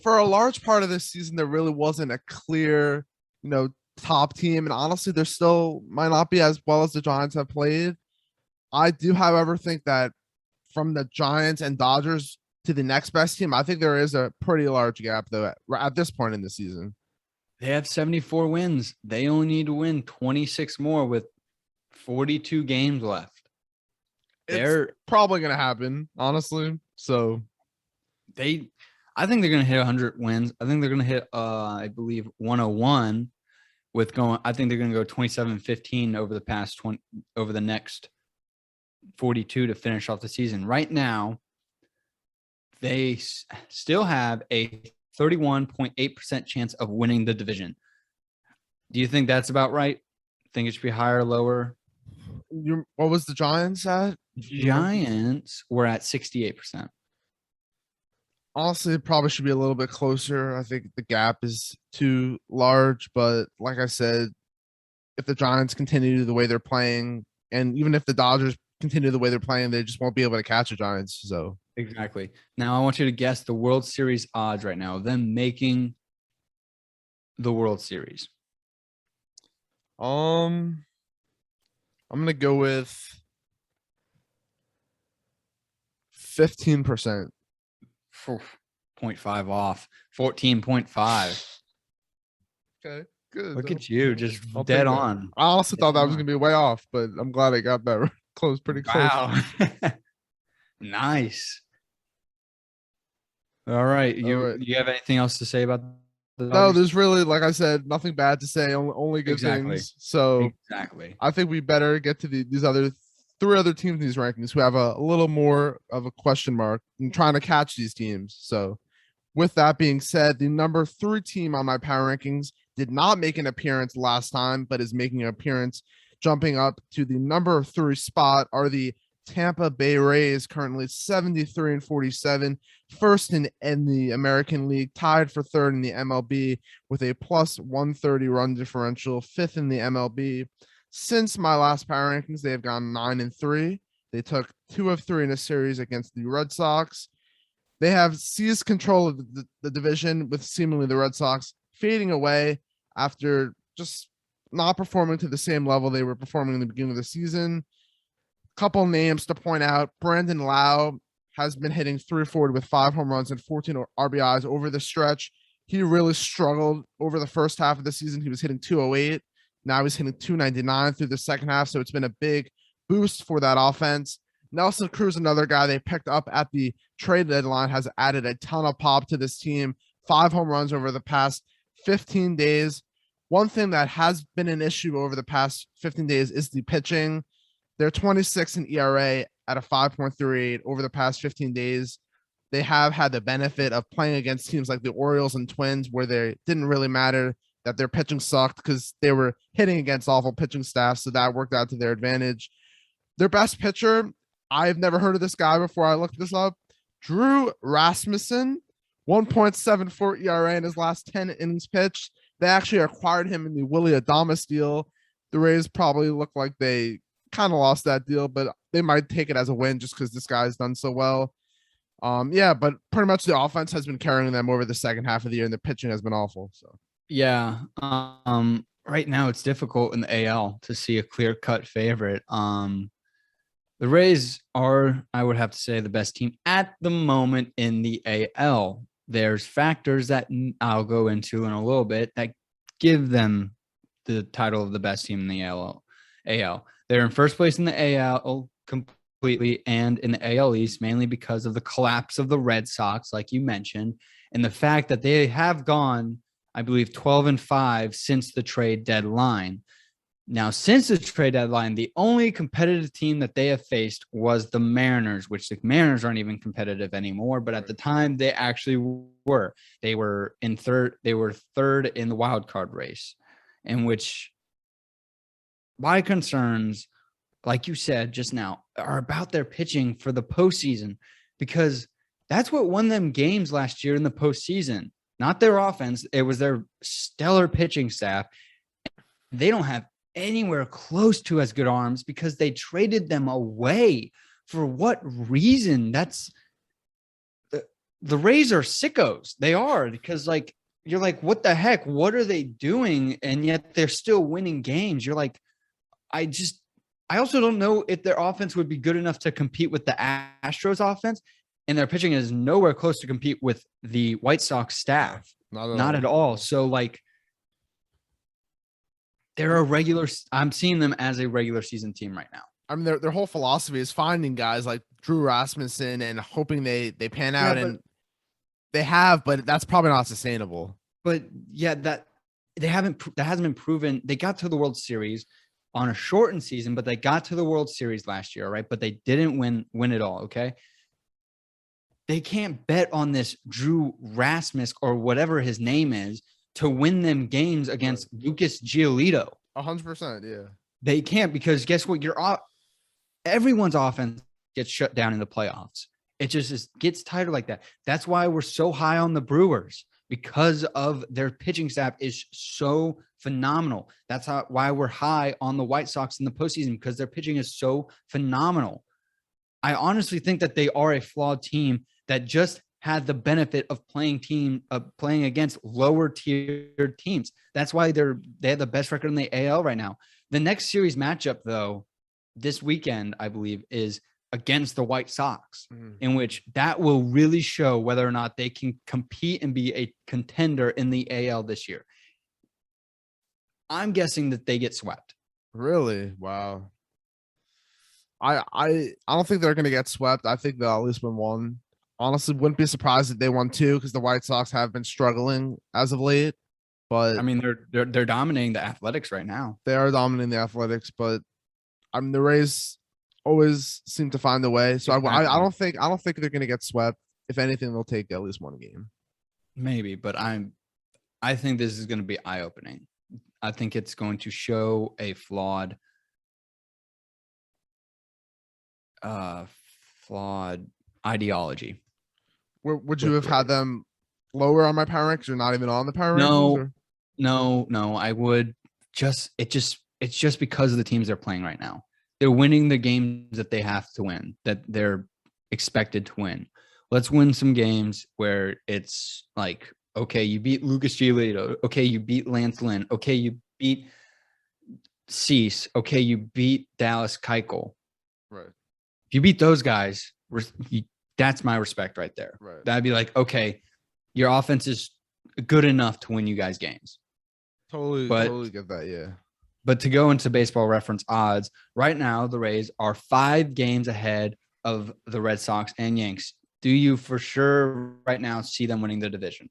for a large part of this season there really wasn't a clear, top team, and honestly, there still might not be as well as the Giants have played. I do, however, think that from the Giants and Dodgers to the next best team, I think there is a pretty large gap though at this point in the season. They have 74 wins. They only need to win 26 more with 42 games left. It's probably going to happen, honestly. So I think they're going to hit 100 wins. I think they're going to hit, I believe, 101 I think they're going to go 27-15 over the next 42 to finish off the season. Right now, they still have a 31.8% chance of winning the division. Do you think that's about right? Think it should be higher or lower? What was the Giants at? Giants were at 68%. Honestly, it probably should be a little bit closer. I think the gap is too large, but like I said, if the Giants continue the way they're playing, and even if the Dodgers continue the way they're playing, they just won't be able to catch the Giants. So exactly. Now I want you to guess the World Series odds right now of them making the World Series. I'm gonna go with 15%. 0.5 off. 14.5. Okay, good. Look at you, just I'll dead take that. on. I also thought that was gonna be way off, but I'm glad I got that close, pretty close. Wow. Nice. All right. You have anything else to say about the Dodgers? No, there's really, like I said, nothing bad to say. Only good things. So exactly. I think we better get to these other three other teams in these rankings who have a little more of a question mark and trying to catch these teams. So with that being said, the number 3 team on my power rankings did not make an appearance last time, but is making an appearance, jumping up to the number 3 spot, are the Tampa Bay Rays, currently 73-47, first in the American League, tied for third in the MLB with a plus 130 run differential, fifth in the MLB. Since my last power rankings, they have gone 9-3. They took 2 of 3 in a series against the Red Sox. They have seized control of the division, with seemingly the Red Sox fading away after just not performing to the same level they were performing in the beginning of the season. Couple names to point out: Brandon Lau has been hitting .340 with 5 home runs and 14 RBIs over the stretch. He really struggled over the first half of the season. He was hitting .208. Now he's hitting .299 through the second half. So it's been a big boost for that offense. Nelson Cruz, another guy they picked up at the trade deadline, has added a ton of pop to this team. 5 home runs over the past 15 days. One thing that has been an issue over the past 15 days is the pitching. They're 26 in ERA at a 5.38 over the past 15 days. They have had the benefit of playing against teams like the Orioles and Twins, where they didn't really matter that their pitching sucked because they were hitting against awful pitching staffs. So that worked out to their advantage. Their best pitcher, I've never heard of this guy before I looked this up. Drew Rasmussen, 1.74 ERA in his last 10 innings pitched. They actually acquired him in the Willy Adames deal. The Rays probably look like they kind of lost that deal, but they might take it as a win just because this guy's done so well. But pretty much the offense has been carrying them over the second half of the year, and the pitching has been awful. So yeah, right now it's difficult in the AL to see a clear-cut favorite. The Rays are, I would have to say, the best team at the moment in the AL. There's factors that I'll go into in a little bit that give them the title of the best team in the AL. They're in first place in the AL completely, and in the AL East, mainly because of the collapse of the Red Sox, like you mentioned, and the fact that they have gone, I believe, 12-5 since the trade deadline. Now, since the trade deadline, the only competitive team that they have faced was the Mariners, which the Mariners aren't even competitive anymore. But at the time, they actually were. They were in third. They were third in the wild card race, in which my concerns, like you said just now, are about their pitching for the postseason, because that's what won them games last year in the postseason. Not their offense. It was their stellar pitching staff. They don't have anywhere close to as good arms because they traded them away. For what reason? That's the Rays are sickos. They are, because like you're like, what the heck? What are they doing? And yet they're still winning games. You're like, I also don't know if their offense would be good enough to compete with the Astros offense, and their pitching is nowhere close to compete with the White Sox staff. Not at all. So like, I'm seeing them as a regular season team right now. I mean, their whole philosophy is finding guys like Drew Rasmussen and hoping they pan out, and they have, but that's probably not sustainable. But yeah, that hasn't been proven. They got to the World Series on a shortened season, but they got to the World Series last year, right? But they didn't win it all. Okay. They can't bet on this Drew Rasmus or whatever his name is to win them games against Lucas Giolito. 100%, yeah. They can't, because guess what? Everyone's offense gets shut down in the playoffs. It just gets tighter like that. That's why we're so high on the Brewers, because of their pitching staff is so phenomenal. That's why we're high on the White Sox in the postseason, because their pitching is so phenomenal. I honestly think that they are a flawed team that just had the benefit of playing against lower tiered teams. That's why they have the best record in the AL right now. The next series matchup, though, this weekend, I believe, is against the White Sox, in which that will really show whether or not they can compete and be a contender in the AL this year. I'm guessing that they get swept. Really? Wow. I don't think they're going to get swept. I think they'll at least win one. Honestly, wouldn't be surprised if they won two, because the White Sox have been struggling as of late. But I mean, they're dominating the Athletics right now. They are dominating the Athletics, but I mean, the Rays always seem to find a way. So exactly. I don't think they're going to get swept. If anything, they'll take at least one game. Maybe, but I think this is going to be eye-opening. I think it's going to show a flawed ideology. Would you have had them lower on my power rankings? You're not even on the power rankings? No. I would it's just because of the teams they're playing right now. They're winning the games that they have to win, that they're expected to win. Let's win some games where it's like, okay, you beat Lucas Giolito. Okay, you beat Lance Lynn. Okay, you beat Cease. Okay, you beat Dallas Keuchel. Right. If you beat those guys, that's my respect right there. Right. That'd be like, okay, your offense is good enough to win you guys games. Totally get that, yeah. But to go into Baseball Reference odds, right now the Rays are 5 games ahead of the Red Sox and Yanks. Do you for sure right now see them winning the division?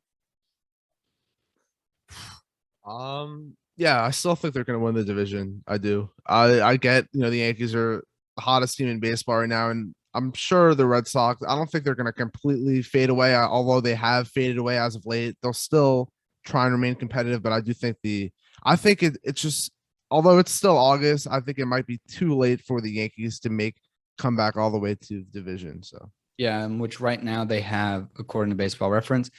Yeah, I still think they're going to win the division. I do. I get, the Yankees are the hottest team in baseball right now, and I'm sure the Red Sox, I don't think they're going to completely fade away, although they have faded away as of late. They'll still try and remain competitive, but I do think it's just, although it's still August, I think it might be too late for the Yankees to come back all the way to the division. So yeah, which right now they have, according to Baseball Reference,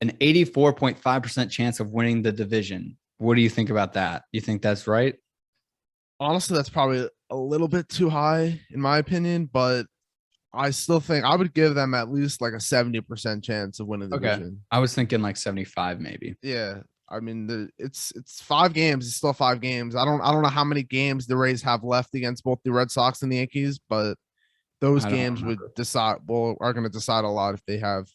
an 84.5% chance of winning the division. What do you think about that? You think that's right? Honestly, that's probably a little bit too high in my opinion, but I still think I would give them at least like a 70% chance of winning the division. I was thinking like 75 maybe. Yeah. I mean, it's 5 games. It's still 5 games. I don't know how many games the Rays have left against both the Red Sox and the Yankees, but those games are going to decide a lot if they have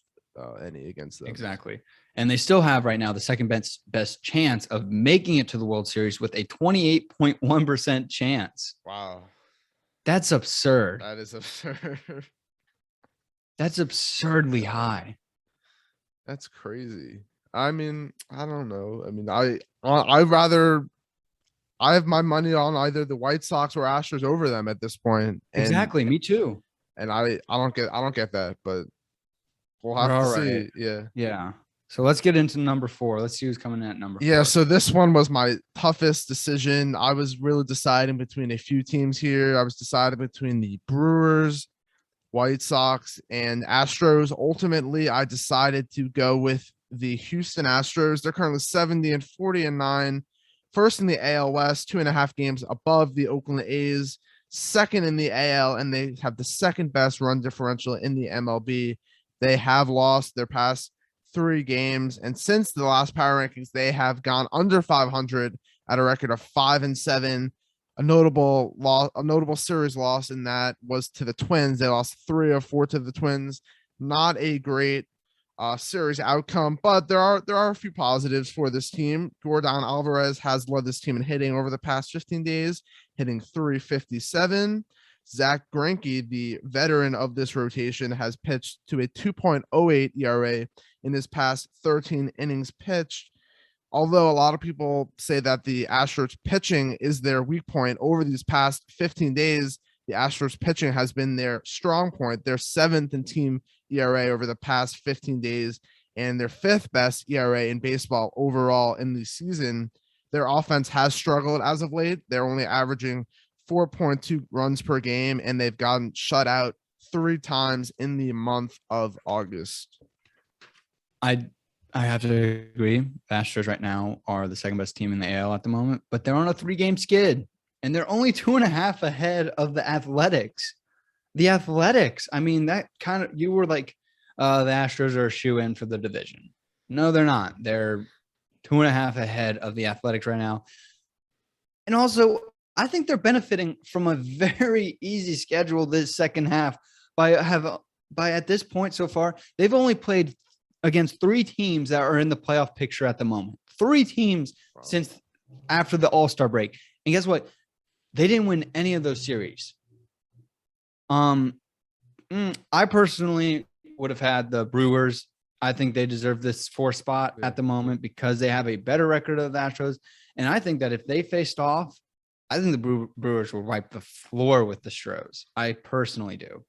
any against them. Exactly. And they still have right now the second best chance of making it to the World Series with a 28.1% chance. Wow. That's absurd. That is absurd. That's absurdly high. That's crazy. I mean, I don't know. I mean, I'd rather I have my money on either the White Sox or Astros over them at this point. And, Exactly. Me too. And I don't get that, but we'll have All to right. see. Yeah. Yeah. So let's get into number 4. Let's see who's coming in at number 4. Yeah, so this one was my toughest decision. I was really deciding between a few teams here. I was deciding between the Brewers, White Sox, and Astros. Ultimately, I decided to go with the Houston Astros. They're currently 70-40-9, first in the AL West, 2.5 games above the Oakland A's, second in the AL, and they have the second best run differential in the MLB. They have lost their past 3 games, and since the last power rankings, they have gone under 500 at a record of 5-7. A notable series loss in that was to the Twins. They lost 3 of 4 to the Twins. Not a great series outcome, but there are a few positives for this team. Jordan Alvarez has led this team in hitting over the past 15 days, hitting .357. Zach Greinke, the veteran of this rotation, has pitched to a 2.08 ERA in his past 13 innings pitched. Although a lot of people say that the Astros pitching is their weak point, over these past 15 days, the Astros pitching has been their strong point. They're 7th in team ERA over the past 15 days and their 5th best ERA in baseball overall in the season. Their offense has struggled as of late. They're only averaging 4.2 runs per game, and they've gotten shut out 3 times in the month of August. I have to agree. The Astros right now are the second best team in the AL at the moment, but they're on a 3-game skid, and they're only 2.5 ahead of the Athletics. The Athletics, I mean, that kind of, you were like, the Astros are a shoe-in for the division. No, they're not. They're 2.5 ahead of the Athletics right now. And also, I think they're benefiting from a very easy schedule this second half by at this point so far, they've only played against 3 teams that are in the playoff picture at the moment. 3 teams since after the All-Star break. And guess what? They didn't win any of those series. I personally would have had the Brewers. I think they deserve this 4th spot at the moment because they have a better record of the Astros. And I think that if they faced off, I think the Brewers will wipe the floor with the Stros. I personally do.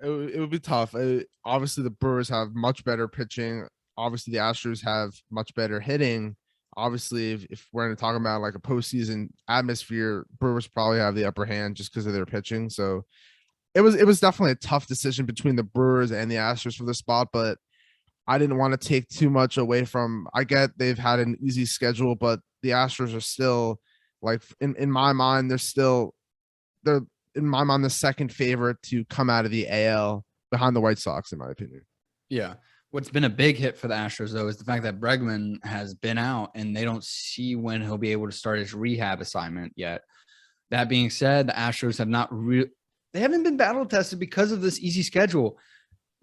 It would be tough. Obviously, the Brewers have much better pitching. Obviously, the Astros have much better hitting. Obviously, if we're going to talk about like a postseason atmosphere, Brewers probably have the upper hand just because of their pitching. So it was definitely a tough decision between the Brewers and the Astros for the spot, but I didn't want to take too much away from. I get they've had an easy schedule, but the Astros are still, like, in my mind, they're in my mind the second favorite to come out of the AL behind the White Sox, in my opinion. Yeah. What's been a big hit for the Astros, though, is the fact that Bregman has been out and they don't see when he'll be able to start his rehab assignment yet. That being said, the Astros have they haven't been battle tested because of this easy schedule.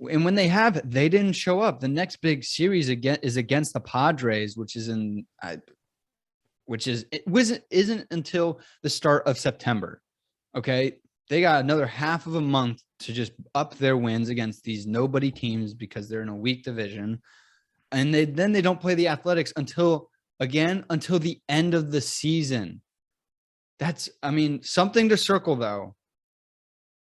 And when they have, they didn't show up. The next big series is against the Padres, which isn't until the start of September. Okay. They got another half of a month to just up their wins against these nobody teams because they're in a weak division. And then they don't play the Athletics until the end of the season. That's, something to circle though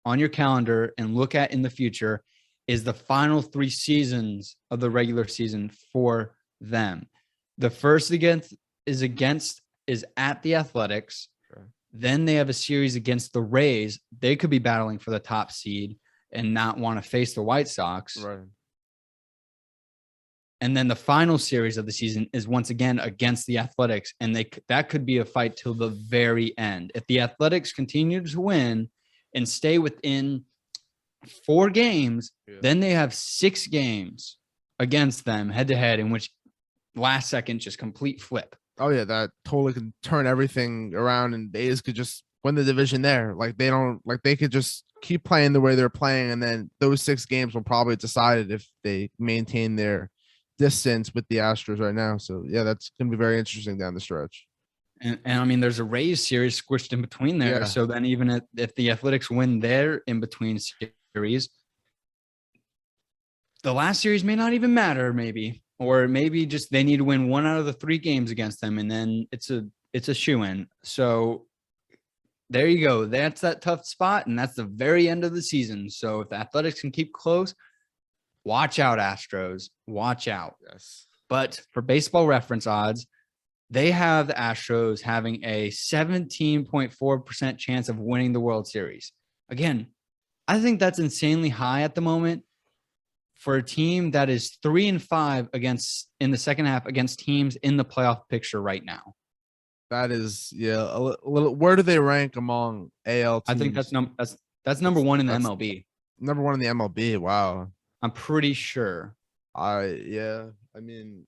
on your calendar and look at in the future is the final 3 seasons of the regular season for them. The first is at the Athletics. Sure. Then they have a series against the Rays. They could be battling for the top seed and not want to face the White Sox. Right. And then the final series of the season is once again against the Athletics. And that could be a fight till the very end. If the Athletics continue to win and stay within 4 games, then they have 6 games against them head to head, in which last second just complete flip. Oh yeah, that totally could turn everything around, and the A's could just win the division there. They could just keep playing the way they're playing, and then those 6 games will probably decide it if they maintain their distance with the Astros right now. So yeah, that's gonna be very interesting down the stretch. And I mean, there's a Rays series squished in between there. Yeah. So then even if the Athletics win their in between series, the last series may not even matter, maybe, or maybe just they need to win 1 out of the 3 games against them, and then it's a shoe-in. So there you go. That's that tough spot, and that's the very end of the season. So if the Athletics can keep close, watch out, Astros. Watch out. Yes. But for baseball reference odds, they have the Astros having a 17.4% chance of winning the World Series. Again, I think that's insanely high at the moment for a team that is 3-5 against in the second half against teams in the playoff picture right now. That is, yeah, a little. Where do they rank among AL teams? I think that's number one in the That's MLB. number 1 in the MLB. Wow. I'm pretty sure. I mean,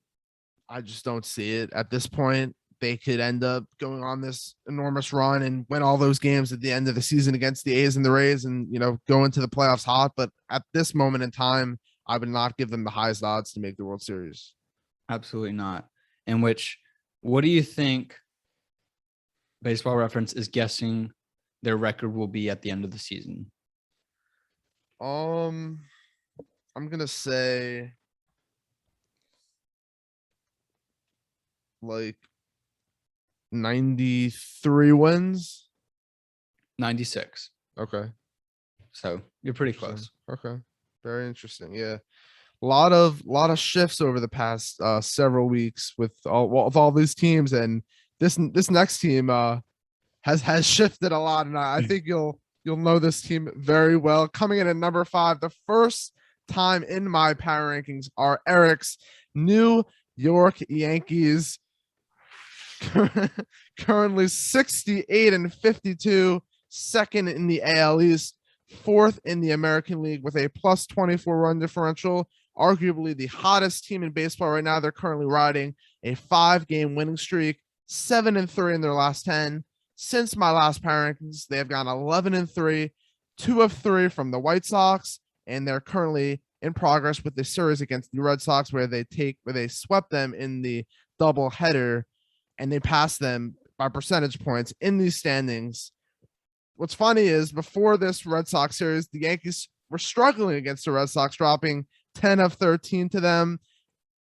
I just don't see it at this point. They could end up going on this enormous run and win all those games at the end of the season against the A's and the Rays and, go into the playoffs hot. But at this moment in time, I would not give them the highest odds to make the World Series. Absolutely not. What do you think Baseball Reference is guessing their record will be at the end of the season? I'm gonna say like 93 wins. 96. Okay. So you're pretty close. Okay. Very interesting. Yeah. A lot of shifts over the past several weeks with all these teams, and this next team has shifted a lot, and I think you'll know this team very well. Coming in at number 5, the first time in my power rankings are Eric's New York Yankees. Currently 68-52, second in the AL East, 4th in the American League with a plus 24 run differential. Arguably the hottest team in baseball right now. They're currently riding a 5-game winning streak, 7-3 in their last 10. Since my last power rankings, they have gone 11-3, 2 of 3 from the White Sox, and they're currently in progress with the series against the Red Sox, where they swept them in the doubleheader, and they passed them by percentage points in these standings. What's funny is before this Red Sox series, the Yankees were struggling against the Red Sox, dropping 10 of 13 to them.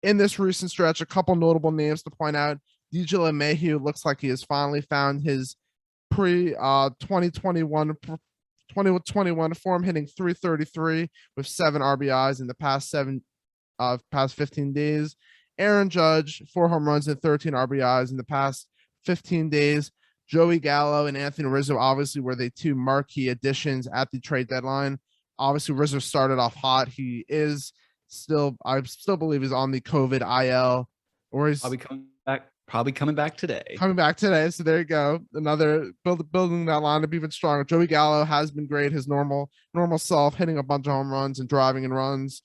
In this recent stretch, a couple notable names to point out. DJ LeMahieu looks like he has finally found his pre-2021 form, hitting .333 with 7 RBIs in the past 15 days. Aaron Judge, 4 home runs and 13 RBIs in the past 15 days. Joey Gallo and Anthony Rizzo obviously were the 2 marquee additions at the trade deadline. Obviously, Rizzo started off hot. He is I still believe he's on the COVID IL, or he's probably coming back today. So there you go. Another building that lineup even stronger. Joey Gallo has been great. His normal self, hitting a bunch of home runs and driving in runs.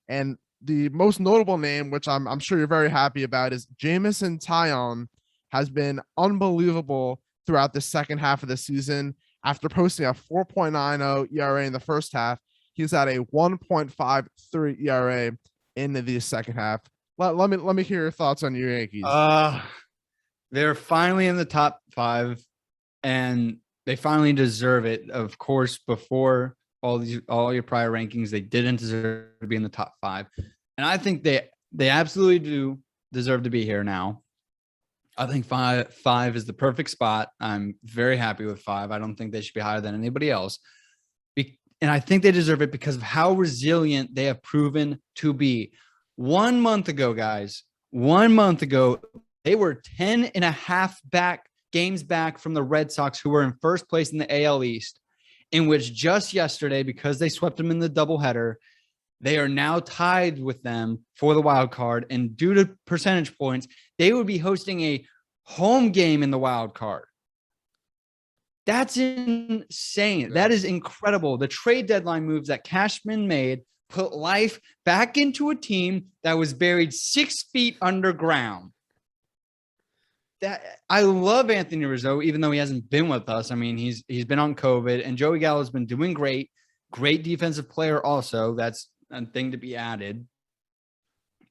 And the most notable name, which I'm sure you're very happy about, is Jameson Taillon. Has been unbelievable throughout the second half of the season. After posting a 4.90 ERA in the first half, he's at a 1.53 ERA in the second half. Let me hear your thoughts on your Yankees. They're finally in the top 5, and they finally deserve it. Of course, before all your prior rankings, they didn't deserve to be in the top 5, and I think they absolutely do deserve to be here now. I think five is the perfect spot. I'm very happy with 5. I don't think they should be higher than anybody else. And I think they deserve it because of how resilient they have proven to be. 1 month ago, guys, they were 10.5 games back from the Red Sox, who were in first place in the AL East, in which just yesterday, because they swept them in the doubleheader, they are now tied with them for the wild card. And due to percentage points, they would be hosting a home game in the wild card. That's insane. That is incredible. The trade deadline moves that Cashman made put life back into a team that was buried 6 feet underground. That I love Anthony Rizzo, even though he hasn't been with us. I mean, he's been on COVID, and Joey Gallo has been doing great. Great defensive player also. That's a thing to be added.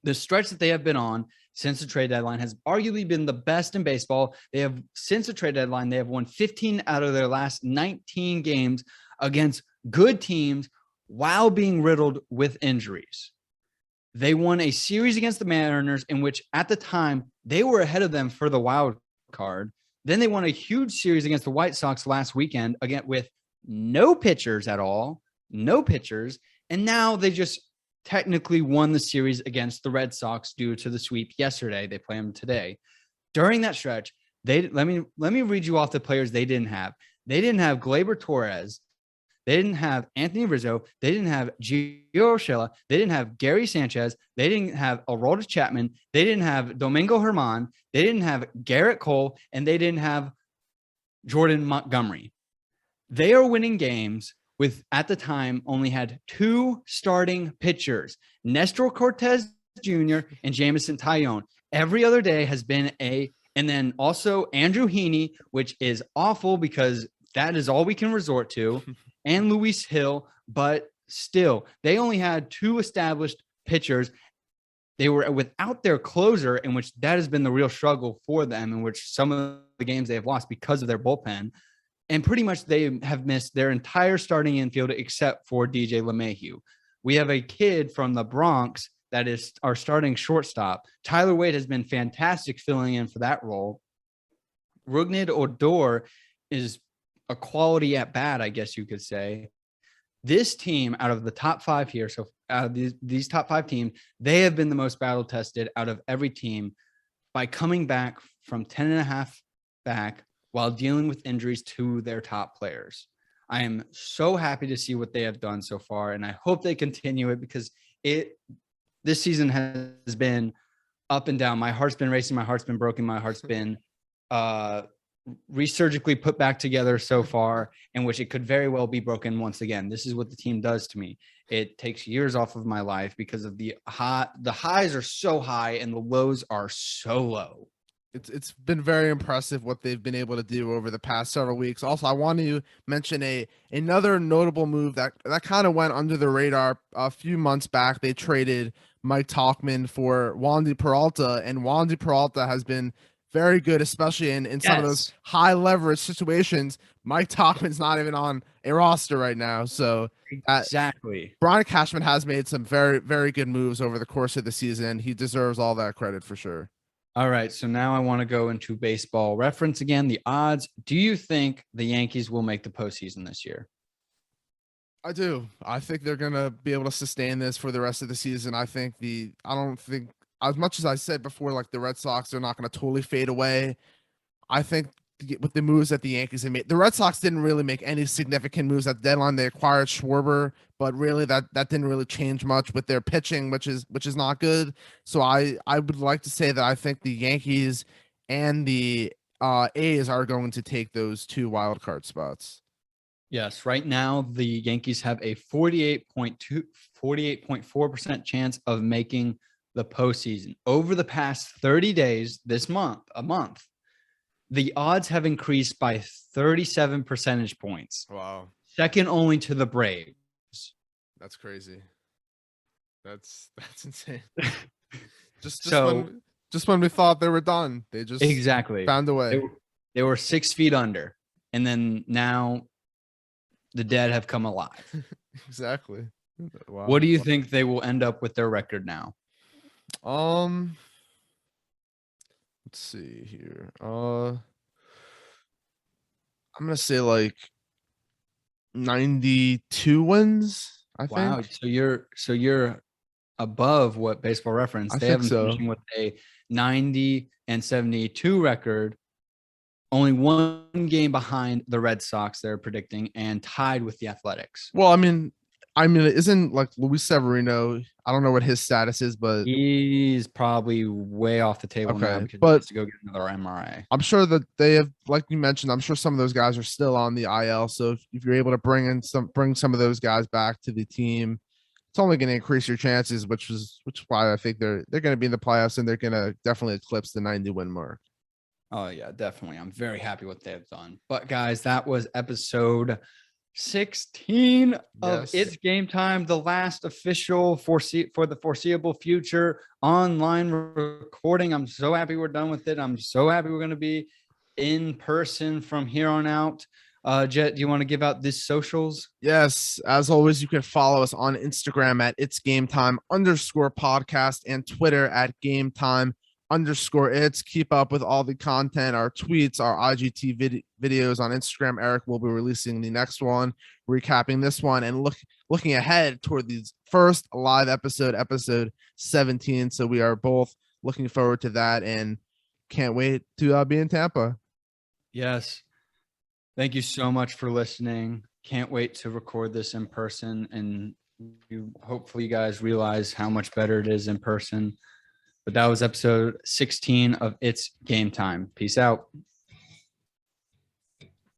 The stretch that they have been on, since the trade deadline has arguably been the best in baseball. They have, since the trade deadline, they have won 15 out of their last 19 games against good teams while being riddled with injuries. They won a series against the Mariners in which at the time they were ahead of them for the wild card. Then they won a huge series against the White Sox last weekend, again with no pitchers at all, no pitchers. And now they just technically won the series against the Red Sox due to the sweep yesterday. They play them today. During that stretch, let me read you off the players they didn't have. They didn't have Gleyber Torres. They didn't have Anthony Rizzo. They didn't have Gio Urshela. They didn't have Gary Sanchez. They didn't have Aroldis Chapman. They didn't have Domingo Germán. They didn't have Garrett Cole. And they didn't have Jordan Montgomery. They are winning games with, at the time, only had 2 starting pitchers, Nestor Cortez Jr. and Jameson Taillon. Every other day has been and then also Andrew Heaney, which is awful because that is all we can resort to, and Luis Hill, but still, they only had 2 established pitchers. They were without their closer, in which that has been the real struggle for them, in which some of the games they have lost because of their bullpen. And pretty much they have missed their entire starting infield except for DJ LeMahieu. We have a kid from the Bronx that is our starting shortstop. Tyler Wade has been fantastic filling in for that role. Rougned Odor is a quality at bat, I guess you could say. This team out of the top 5 here, so out of these top 5 teams, they have been the most battle tested out of every team by coming back from 10.5 back while dealing with injuries to their top players. I am so happy to see what they have done so far, and I hope they continue it because this season has been up and down. My heart's been racing. My heart's been broken. My heart's been resurgically put back together so far, in which it could very well be broken once again. This is what the team does to me. It takes years off of my life because of the highs are so high and the lows are so low. It's been very impressive what they've been able to do over the past several weeks. Also, I want to mention another notable move that kind of went under the radar a few months back. They traded Mike Tauchman for Wandy Peralta, and Wandy Peralta has been very good, especially in some of those high leverage situations. Mike Tauchman's not even on a roster right now. So exactly. Brian Cashman has made some very, very good moves over the course of the season. He deserves all that credit for sure. All right, so now I want to go into baseball reference again. The odds. Do you think the Yankees will make the postseason this year? I do. I think they're going to be able to sustain this for the rest of the season. I don't think, as much as I said before, like the Red Sox are not going to totally fade away. I think with the moves that the Yankees have made, the Red Sox didn't really make any significant moves at the deadline. They acquired Schwarber, but really that didn't really change much with their pitching, which is not good. So I would like to say that I think the Yankees and the A's are going to take those 2 wild card spots. Yes, right now the Yankees have a 48.4% chance of making the postseason. Over the past 30 days, a month, the odds have increased by 37 percentage points. Wow. Second only to the Braves. That's crazy. That's insane. just when we thought they were done, they just exactly found a way. They were 6 feet under, and then now the dead have come alive. Exactly. Wow. What do you think they will end up with their record now? Let's see here. I'm gonna say like 92 wins. I think. So you're above what Baseball Reference. They have them finishing with a 90 and 72 record, only 1 game behind the Red Sox. They're predicting, and tied with the Athletics. Well, I mean, isn't like Luis Severino? I don't know what his status is, but he's probably way off the table now because he has to go get another MRI. I'm sure that they have, like you mentioned, I'm sure some of those guys are still on the IL. So if you're able to bring some of those guys back to the team, it's only going to increase your chances, which is why I think they're going to be in the playoffs, and they're going to definitely eclipse the 90 win mark. Oh yeah, definitely. I'm very happy what they have done. But guys, that was episode 16 of Yes. It's Game Time, the last official for the foreseeable future online recording. I'm so happy we're done with it. I'm so happy we're going to be in person from here on out. Jet, do you want to give out these socials? Yes, as always, you can follow us on Instagram at It's Game Time _podcast and Twitter at Game Time _it's. Keep up with all the content, our tweets, our IGT videos on Instagram. Eric will be releasing the next one, recapping this one, and looking ahead toward the first live episode 17. So we are both looking forward to that and can't wait to be in Tampa. Yes. Thank you so much for listening. Can't wait to record this in person, and hopefully you guys realize how much better it is in person. But that was episode 16 of It's Game Time. Peace out.